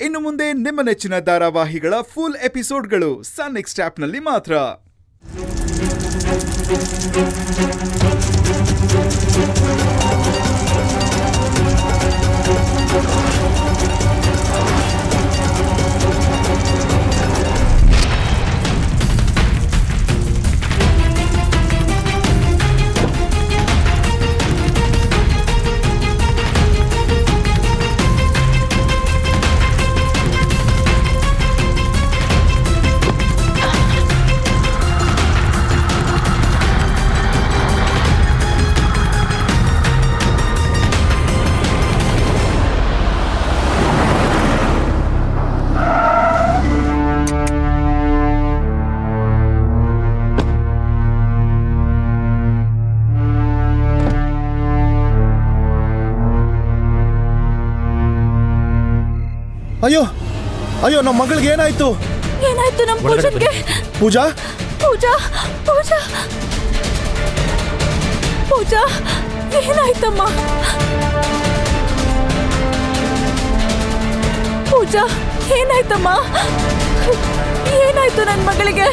ಇನ್ನು ಮುಂದೆ ನಿಮ್ಮ ನೆಚ್ಚಿನ ಧಾರಾವಾಹಿಗಳ ಫುಲ್ ಎಪಿಸೋಡ್ಗಳು ಸನ್ ನೆಕ್ಸ್ಟ್ ಆಪ್ನಲ್ಲಿ ಮಾತ್ರ. ಅಯ್ಯೋ ಅಯ್ಯೋ, ನಮ್ಮ ಮಗಳಿಗೆ ಏನಾಯ್ತು? ಏನಾಯ್ತು ನಮ್ಮ ಪೂಜನ್ಗೆ? ಪೂಜಾ ಪೂಜಾ ಪೂಜಾ ಪೂಜಾ ಏನಾಯ್ತಮ್ಮ? ಪೂಜಾ ಏನಾಯ್ತಮ್ಮ? ಏನಾಯ್ತು ನನ್ನ ಮಗಳಿಗೆ?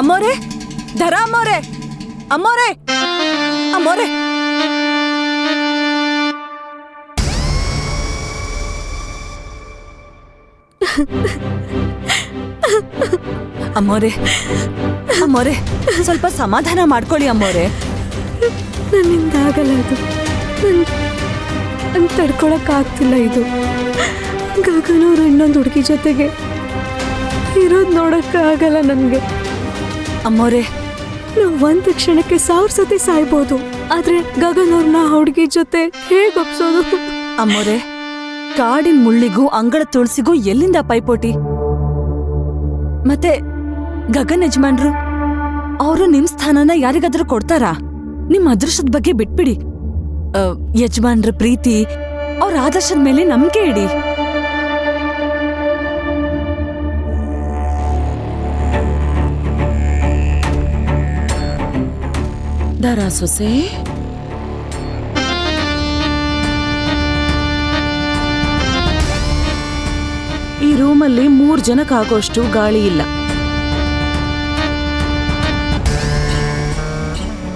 ಅಮ್ಮೋರೆ, ಧರ ಅಮ್ಮೋರೆ, ಅಮ್ಮೋರೆ, ಅಮ್ಮೋರೆ. ಅಮ್ಮೋರೆ, ಅಮ್ಮೋರೆ, ಸ್ವಲ್ಪ ಸಮಾಧಾನ ಮಾಡ್ಕೊಳ್ಳಿ ಅಮ್ಮೋರೆ. ನನ್ನಿಂದ ಆಗಲ್ಲ ಇದು. ನನ್ ತಡ್ಕೊಳಕ್ಕಾಗ್ತಿಲ್ಲ ಇದು. ಗಗನವ್ರು ಇನ್ನೊಂದು ಹುಡುಗಿ ಜೊತೆಗೆ ಇರೋದು ನೋಡಕ್ಕಾಗಲ್ಲ ನನಗೆ. ಅಮ್ಮೋರೆ, ನಾವು ಒಂದು ಕ್ಷಣಕ್ಕೆ 1000 ಸತಿ ಸಾಯ್ಬೋದು, ಆದ್ರೆ ಗಗನವ್ರನ್ನ ಹುಡುಗಿ ಜೊತೆ ಹೇಗೆ ಒಪ್ಸೋದು? ಅಮ್ಮೋರೆ, ಕಾಡಿನ ಮುಳ್ಳಿಗೂ ಅಂಗಳ ತುಳಸಿಗೂ ಎಲ್ಲಿಂದ ಪೈಪೋಟಿ? ಮತ್ತೆ ಗಗನ್ ಯಜಮಾನ್ರು ಅವರು ನಿಮ್ ಸ್ಥಾನನ ಯಾರಿಗಾದ್ರೂ ಕೊಡ್ತಾರಾ? ನಿಮ್ ಅದೃಷ್ಟದ ಬಗ್ಗೆ ಬಿಟ್ಬಿಡಿ. ಯಜಮಾನ್ರ ಪ್ರೀತಿ, ಅವ್ರ ಆದರ್ಶದ ಮೇಲೆ ನಂಬಿಕೆ ಇಡಿ. ದಾರ ಸೊಸೆ, ಈ ರೂಮಲ್ಲಿ 3 ಜನಕ್ಕಾಗೋಷ್ಟು ಗಾಳಿ ಇಲ್ಲ.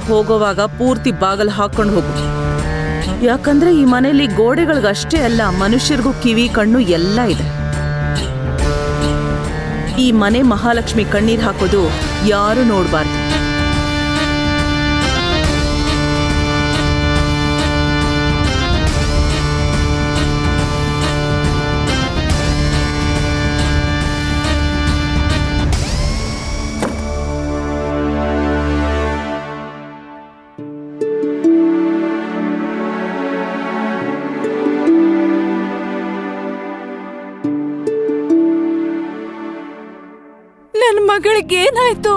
ಹೋಗೋವಾಗ ಪೂರ್ತಿ ಬಾಗಲ್ ಹಾಕೊಂಡು ಹೋಗು. ಯಾಕಂದ್ರೆ ಈ ಮನೆಯಲ್ಲಿ ಗೋಡೆಗಳಿಗಷ್ಟೇ ಅಲ್ಲ, ಮನುಷ್ಯರಿಗೂ ಕಿವಿ ಕಣ್ಣು ಎಲ್ಲ ಇದೆ. ಈ ಮನೆ ಮಹಾಲಕ್ಷ್ಮಿ ಕಣ್ಣೀರ್ ಹಾಕೋದು ಯಾರು ನೋಡ್ಬಾರ್ದು. ನನ್ನ ಮಗಳಿಗೆ ಏನಾಯ್ತು?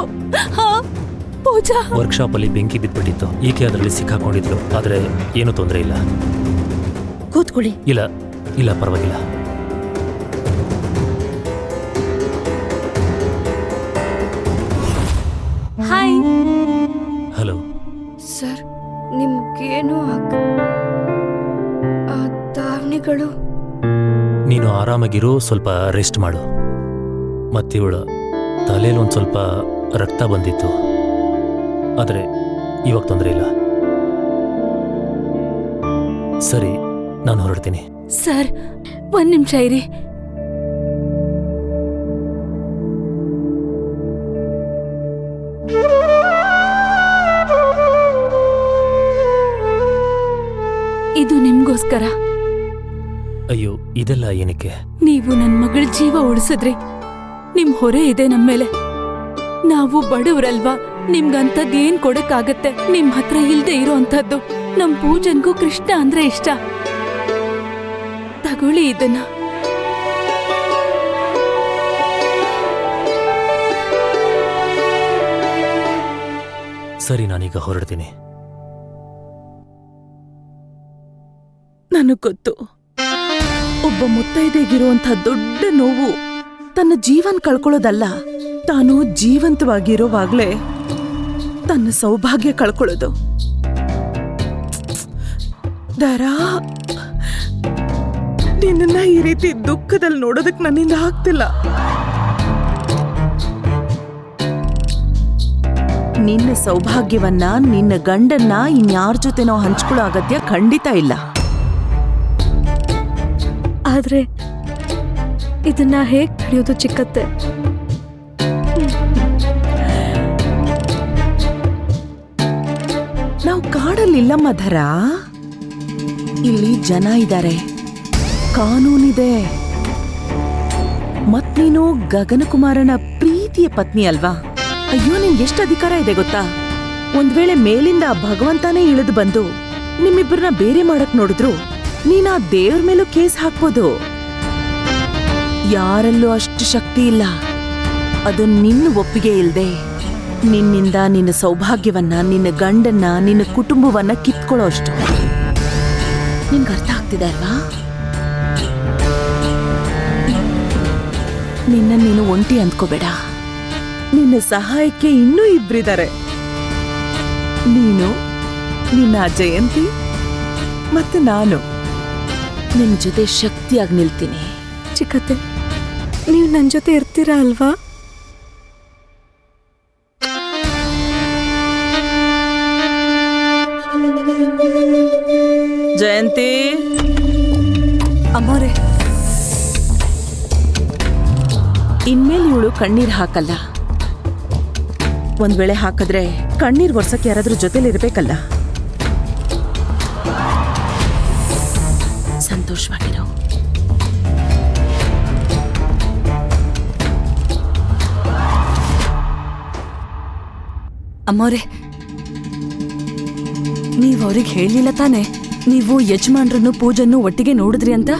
ಪೂಜಾ, ವರ್ಕ್ಶಾಪ್ ಅಲ್ಲಿ ಬೆಂಕಿ ಬಿದ್ಬಿಟ್ಟಿತ್ತು. ಈಕೆ ಅದರಲ್ಲಿ ಸಿಕ್ಕಾಕೊಂಡಿದ್ರು, ಆದ್ರೆ ಏನು ತೊಂದರೆ ಇಲ್ಲ. ಕೂತ್ಕೊಳ್ಳಿ. ಇಲ್ಲ ಇಲ್ಲ, ಪರವಾಗಿಲ್ಲ. ಹಾಯ್. ಹಲೋ ಸರ್, ನಿಮ್ಗೇನು ಧಾವಣಿಗಳು? ನೀನು ಆರಾಮಾಗಿರು, ಸ್ವಲ್ಪ ರೆಸ್ಟ್ ಮಾಡು. ಮತ್ತಿವಳು ತಲೆಯಲ್ಲಿ ಒಂದು ಸ್ವಲ್ಪ ರಕ್ತ ಬಂದಿತ್ತು, ಆದರೆ ಇವಾಗ ತೊಂದರೆ ಇಲ್ಲ. ಸರಿ, ನಾನು ಹೊರಡ್ತೀನಿ. ಸರ್, 1 ನಿಮಿಷ ಇರಿ. ಇದು ನಿಮ್ಗೋಸ್ಕರ. ಅಯ್ಯೋ, ಇದೆಲ್ಲ ಏನಕ್ಕೆ? ನೀವು ನನ್ನ ಮಗಳ ಜೀವ ಉಳಿಸಿದ್ರಿ. ನಿಮ್ ಹೊರೆ ಇದೆ ನಮ್ಮೇಲೆ. ನಾವು ಬಡವರಲ್ವಾ, ನಿಮ್ಗಂತದ್ ಏನ್ ಕೊಡಕ್ಕಾಗತ್ತೆ? ನಿಮ್ ಹತ್ರ ಇಲ್ದೆ ಇರೋ ಅಂತದ್ದು. ನಮ್ ಪೂಜನ್ಗೂ ಕೃಷ್ಣ ಅಂದ್ರೆ ಇಷ್ಟ. ತಗೊಳ್ಳಿ ಇದನ್ನ. ಸರಿ, ನಾನೀಗ ಹೊರಡ್ತೀನಿ. ನನಗ್ ಗೊತ್ತು, ಒಬ್ಬ ಒಬ್ಬ ಮುತ್ತೈದೆಗಿರುವಂಥ ದೊಡ್ಡ ನೋವು ತನ್ನ ಜೀವನ್ ಕಳ್ಕೊಳ್ಳೋದಲ್ಲ, ತಾನು ಜೀವಂತವಾಗಿರೋವಾಗ್ಲೇ ತನ್ನ ಸೌಭಾಗ್ಯ ಕಳ್ಕೊಳ್ಳೋದು. ದರಾ, ನಿನ್ನ ಈ ರೀತಿ ದುಃಖದಲ್ಲಿ ನೋಡೋದಕ್ ನನ್ನಿಂದ ಆಗ್ತಿಲ್ಲ. ನಿನ್ನ ಸೌಭಾಗ್ಯವನ್ನ, ನಿನ್ನ ಗಂಡನ್ನ ಇನ್ಯಾರ ಜೊತೆನೋ ಹಂಚ್ಕೊಳ್ಳೋ ಅಗತ್ಯ ಖಂಡಿತ ಇಲ್ಲ. ಆದ್ರೆ ಇದನ್ನ ಹೇಗ್ ತಡೆಯೋದು ಚಿಕ್ಕತ್ತೆ? ನಾವು ಕಾಡಲ್ಲಿಲ್ಲಮ್ಮ ಧರ, ಇಲ್ಲಿ ಜನ ಇದ್ದಾರೆ, ಕಾನೂನಿದೆ. ಮತ್ ನೀನು ಗಗನಕುಮಾರನ ಪ್ರೀತಿಯ ಪತ್ನಿ ಅಲ್ವಾ? ಅಯ್ಯೋ, ನಿನ್ಗೆ ಎಷ್ಟು ಅಧಿಕಾರ ಇದೆ ಗೊತ್ತಾ? ಒಂದ್ ವೇಳೆ ಮೇಲಿಂದ ಭಗವಂತನೇ ಇಳಿದು ಬಂದು ನಿಮ್ಮಿಬ್ಬರನ್ನ ಬೇರೆ ಮಾಡಕ್ ನೋಡಿದ್ರು ನೀನ್ ಆ ದೇವ್ರ ಮೇಲೂ ಕೇಸ್ ಹಾಕ್ಬೋದು. ಯಾರಲ್ಲೂ ಅಷ್ಟು ಶಕ್ತಿ ಇಲ್ಲ. ಅದು ನಿನ್ನ ಒಪ್ಪಿಗೆ ಇಲ್ದೆ ನಿನ್ನಿಂದ ನಿನ್ನ ಸೌಭಾಗ್ಯವನ್ನ, ನಿನ್ನ ಗಂಡನ್ನ, ನಿನ್ನ ಕುಟುಂಬವನ್ನ ಕಿತ್ಕೊಳ್ಳೋ ಅಷ್ಟು. ನಿನ್ಗೆ ಅರ್ಥ ಆಗ್ತಿದೆ ಅಲ್ವಾ? ನಿನ್ನ ನೀನು ಒಂಟಿ ಅಂದ್ಕೋಬೇಡ. ನಿನ್ನ ಸಹಾಯಕ್ಕೆ ಇನ್ನೂ ಇಬ್ರಿದ್ದಾರೆ. ನೀನು, ನಿನ್ನ ಜಯಂತಿ ಮತ್ತೆ ನಾನು ನಿನ್ ಜೊತೆ ಶಕ್ತಿಯಾಗಿ ನಿಲ್ತೀನಿ. ಚಿಕ್ಕತ್ತೆ, ನೀವು ನನ್ನ ಜೊತೆ ಇರ್ತೀರಾ ಅಲ್ವಾ? ಜಯಂತಿ, ಅಮ್ಮೋರೆ, ಇನ್ಮೇಲೆ ಇವಳು ಕಣ್ಣೀರ್ ಹಾಕಲ್ಲ. ಒಂದ್ ವೇಳೆ ಹಾಕಿದ್ರೆ ಕಣ್ಣೀರ್ ಒರ್ಸಕ್ಕೆ ಯಾರಾದ್ರೂ ಜೊತೆಲಿರ್ಬೇಕಲ್ಲ. ಸಂತೋಷವಾಗಿರೋ. ಅಮ್ಮೋರೆ, ನೀವ್ ಅವ್ರಿಗೆ ಹೇಳಿಲ್ಲ ತಾನೆ ನೀವು ಯಜಮಾನ್ರನ್ನು ಪೂಜನ್ನು ಒಟ್ಟಿಗೆ ನೋಡಿದ್ರಿ ಅಂತ?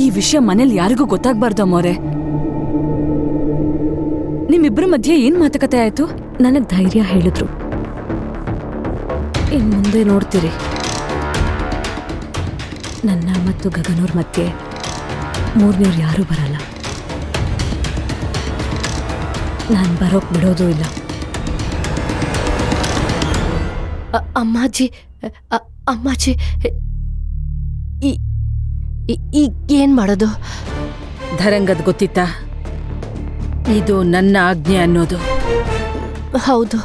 ಈ ವಿಷಯ ಮನೇಲಿ ಯಾರಿಗೂ ಗೊತ್ತಾಗ್ಬಾರ್ದು ಅಮ್ಮೋರೆ. ನಿಮ್ಮಿಬ್ಬರ ಮಧ್ಯೆ ಏನ್ ಮಾತುಕತೆ ಆಯ್ತು? ನನಗ್ ಧೈರ್ಯ ಹೇಳಿದ್ರು. ಇನ್ ಮುಂದೆ ನೋಡ್ತೀರಿ, ನನ್ನ ಮತ್ತು ಗಗನವ್ರ ಮಧ್ಯೆ ಮೂರನೇವ್ರು ಯಾರೂ ಬರಲ್ಲ. ನಾನು ಬರೋಕ್ ಬಿಡೋದು ಇಲ್ಲ. ಅಮ್ಮಾಜಿ, ಅಮ್ಮಾಜಿ, ಈಗ ಏನ್ ಮಾಡೋದು? ಧರಂಗದ್ ಗೊತ್ತಿತ್ತಾ ಇದು ನನ್ನ ಆಜ್ಞೆ ಅನ್ನೋದು? ಹೌದು.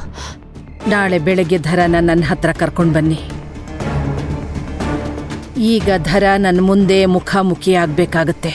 ನಾಳೆ ಬೆಳಗ್ಗೆ ಧರನ ನನ್ನ ಹತ್ರ ಕರ್ಕೊಂಡು ಬನ್ನಿ. ಈಗ ಧರ ನನ್ನ ಮುಂದೆ ಮುಖಾಮುಖಿ ಆಗ್ಬೇಕಾಗತ್ತೆ.